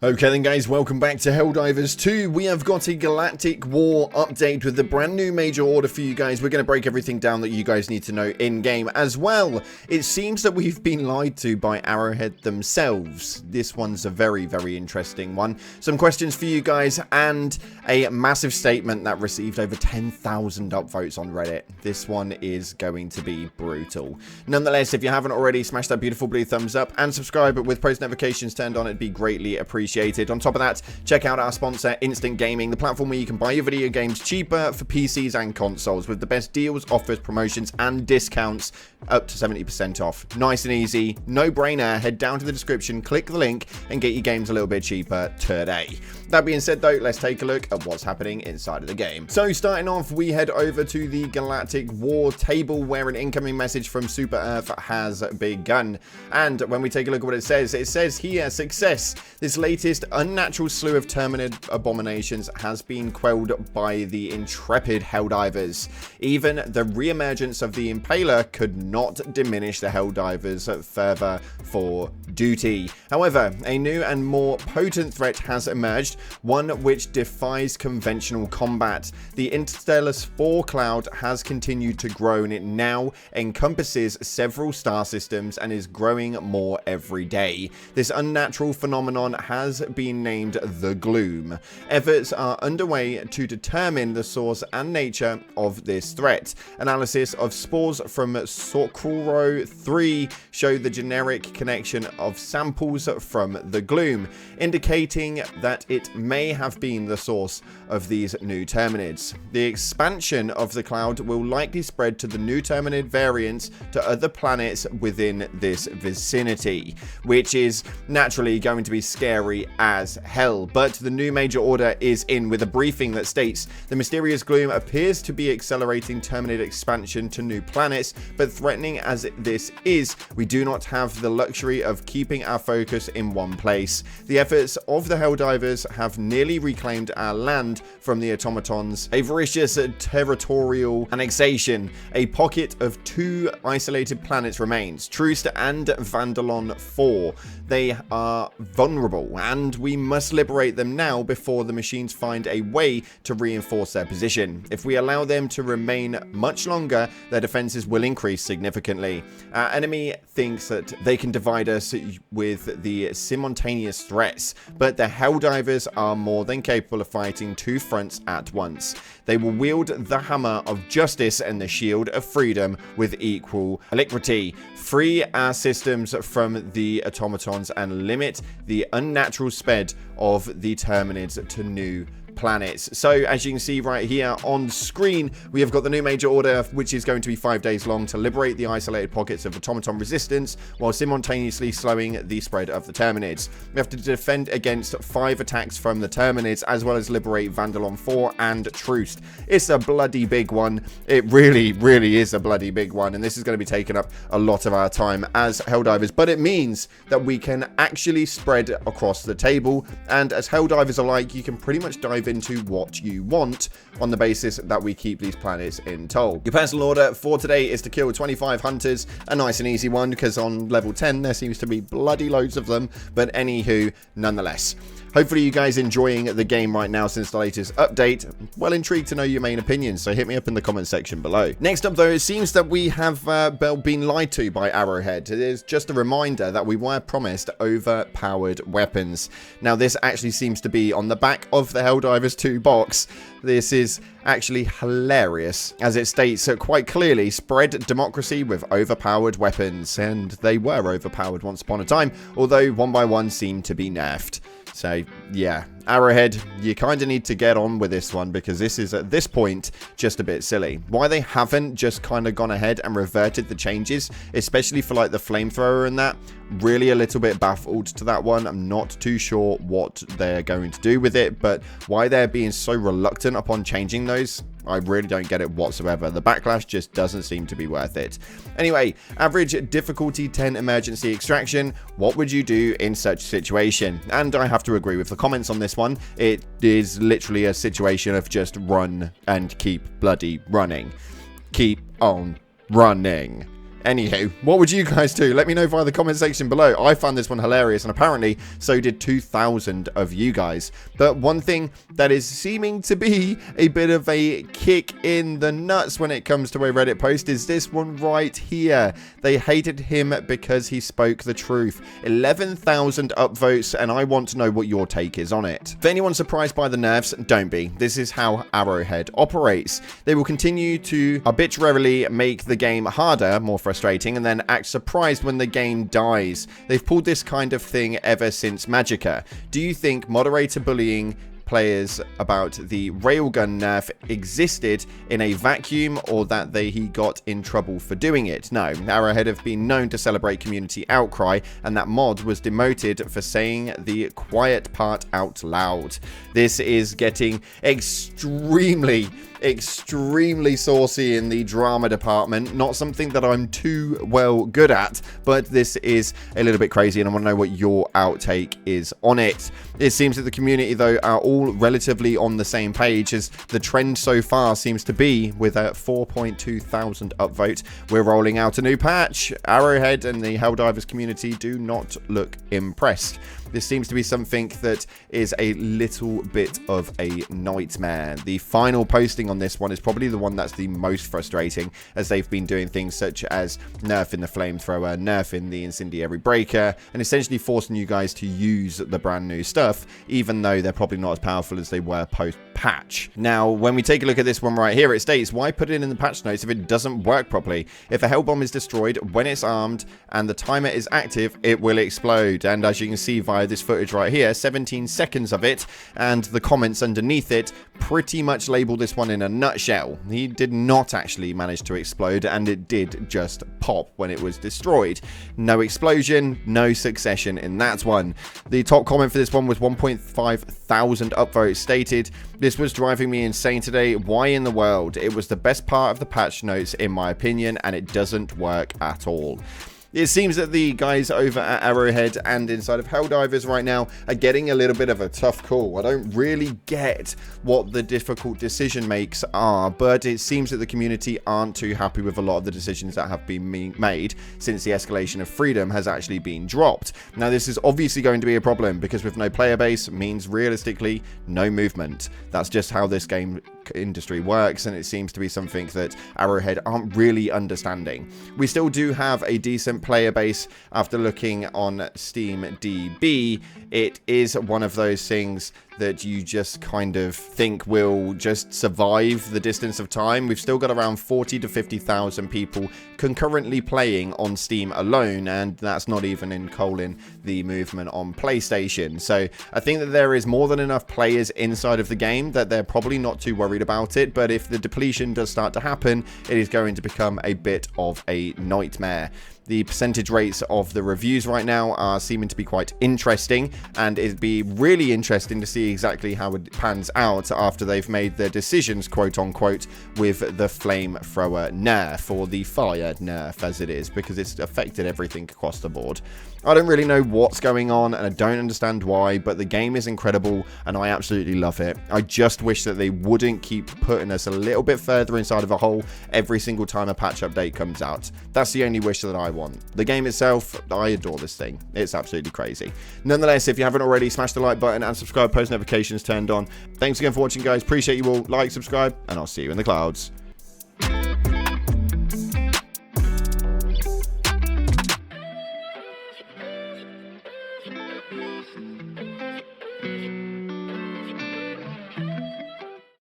Okay then guys, welcome back to Helldivers 2. We have got a Galactic War update with the brand new major order for you guys. We're going to break everything down that you guys need to know in-game as well. It seems that we've been lied to by Arrowhead themselves. This one's a very, very interesting one. Some questions for you guys and a massive statement that received over 10,000 upvotes on Reddit. This one is going to be brutal. Nonetheless, if you haven't already, smash that beautiful blue thumbs up and subscribe with post notifications turned on. It'd be greatly appreciated. On top of that, check out our sponsor, Instant Gaming, the platform where you can buy your video games cheaper for PCs and consoles with the best deals, offers, promotions, and discounts up to 70% off. Nice and easy, no brainer. Head down to the description, click the link, and get your games a little bit cheaper today. That being said, though, let's take a look at what's happening inside of the game. So, starting off, we head over to the Galactic War table where an incoming message from Super Earth has begun. And when we take a look at what it says here, success. This latest unnatural slew of Terminid abominations has been quelled by the intrepid Helldivers. Even the re-emergence of the Impaler could not diminish the Helldivers further for duty. However, a new and more potent threat has emerged, one which defies conventional combat. The interstellar spore cloud has continued to grow, and it now encompasses several star systems and is growing more every day. This unnatural phenomenon has been named the Gloom. Efforts are underway to determine the source and nature of this threat. Analysis of spores from Socorro 3 show the generic connection of samples from the Gloom, indicating that it may have been the source of these new Terminids. The expansion of the cloud will likely spread to the new Terminid variants to other planets within this vicinity, which is naturally going to be scary as hell. But the new major order is in with a briefing that states the mysterious Gloom appears to be accelerating Terminid expansion to new planets, but threatening as this is, we do not have the luxury of keeping our focus in one place. The efforts of the Helldivers have nearly reclaimed our land from the automatons, a voracious territorial annexation. A pocket of two isolated planets remains, Troost and Vandalon 4. They are vulnerable, and we must liberate them now before the machines find a way to reinforce their position. If we allow them to remain much longer, their defenses will increase significantly. Our enemy thinks that they can divide us with the simultaneous threats, but the Helldivers are more than capable of fighting two fronts at once. They will wield the hammer of justice and the shield of freedom with equal alacrity. Free our systems from the automatons and limit the unnatural speed of the Terminids to new planets. So as you can see right here on screen, we have got the new major order, which is going to be 5 days long, to liberate the isolated pockets of automaton resistance while simultaneously slowing the spread of the Terminids. We have to defend against 5 attacks from the Terminids, as well as liberate Vandalon 4 and Troost. It's a bloody big one. It really, really is a bloody big one, and this is going to be taking up a lot of our time as Helldivers, but it means that we can actually spread across the table, and as Helldivers are like, you can pretty much dive into what you want on the basis that we keep these planets in tow. Your personal order for today is to kill 25 hunters, a nice and easy one because on level 10 there seems to be bloody loads of them, but anywho, nonetheless. Hopefully you guys enjoying the game right now since the latest update. Well intrigued to know your main opinions, so hit me up in the comment section below. Next up though, it seems that we have been lied to by Arrowhead. It is just a reminder that we were promised overpowered weapons. Now this actually seems to be on the back of the Helldivers 2 box. This is actually hilarious, as it states quite clearly, spread democracy with overpowered weapons, and they were overpowered once upon a time, although one by one seem to be nerfed. So yeah, Arrowhead, you kind of need to get on with this one, because this is at this point just a bit silly. Why they haven't just kind of gone ahead and reverted the changes, especially for like the flamethrower and that, really a little bit baffled to that one. I'm not too sure what they're going to do with it, but why they're being so reluctant upon changing those, I really don't get it whatsoever. The backlash just doesn't seem to be worth it. Anyway, average difficulty 10 emergency extraction. What would you do in such a situation? And I have to agree with the comments on this one. It is literally a situation of just run and keep bloody running. Keep on running. Anywho, what would you guys do? Let me know via the comment section below. I found this one hilarious, and apparently so did 2,000 of you guys. But one thing that is seeming to be a bit of a kick in the nuts when it comes to a Reddit post is this one right here. They hated him because he spoke the truth. 11,000 upvotes, and I want to know what your take is on it. If anyone's surprised by the nerfs, don't be. This is how Arrowhead operates. They will continue to arbitrarily make the game harder, more frustrating, and then act surprised when the game dies. They've pulled this kind of thing ever since Magicka. Do you think moderator bullying players about the railgun nerf existed in a vacuum, or that he got in trouble for doing it? No, Arrowhead have been known to celebrate community outcry, and that mod was demoted for saying the quiet part out loud. This is getting extremely saucy in the drama department. Not something that I'm too well good at, but this is a little bit crazy, and I want to know what your outtake is on it. It seems that the community, though, are all relatively on the same page, as the trend so far seems to be, with a 4.2 thousand upvote, we're rolling out a new patch. Arrowhead and the Helldivers community do not look impressed. This seems to be something that is a little bit of a nightmare. The final posting on this one is probably the one that's the most frustrating, as they've been doing things such as nerfing the flamethrower, nerfing the incendiary breaker, and essentially forcing you guys to use the brand new stuff, even though they're probably not as powerful as they were post-patch. Now, when we take a look at this one right here, it states, why put it in the patch notes if it doesn't work properly? If a hell bomb is destroyed when it's armed and the timer is active, it will explode. And as you can see via this footage right here, 17 seconds of it, and the comments underneath it pretty much label this one in a nutshell. He did not actually manage to explode, and it did just pop when it was destroyed. No explosion, no succession in that one. The top comment for this one was 1.5 thousand upvotes, stated, this was driving me insane today. Why in the world? It was the best part of the patch notes in my opinion, and it doesn't work at all. It seems that the guys over at Arrowhead and inside of Helldivers right now are getting a little bit of a tough call. I don't really get what the difficult decision makes are, but it seems that the community aren't too happy with a lot of the decisions that have been made since the escalation of freedom has actually been dropped. Now, this is obviously going to be a problem, because with no player base means realistically no movement. That's just how this game industry works, and it seems to be something that Arrowhead aren't really understanding. We still do have a decent player base after looking on Steam DB. It is one of those things that you just kind of think will just survive the distance of time. We've still got around 40 to 50,000 people concurrently playing on Steam alone, and that's not even including the movement on PlayStation. So I think that there is more than enough players inside of the game that they're probably not too worried about it, but if the depletion does start to happen, it is going to become a bit of a nightmare. The percentage rates of the reviews right now are seeming to be quite interesting, and it'd be really interesting to see exactly how it pans out after they've made their decisions, quote unquote, with the flamethrower nerf, or the fire nerf as it is, because it's affected everything across the board. I don't really know what's going on, and I don't understand why, but the game is incredible and I absolutely love it. I just wish that they wouldn't keep putting us a little bit further inside of a hole every single time a patch update comes out. That's the only wish that I want. The game itself, I adore this thing. It's absolutely crazy. Nonetheless, if you haven't already, smash the like button and subscribe, post notifications turned on. Thanks again for watching, guys. Appreciate you all. Like, subscribe, and I'll see you in the clouds.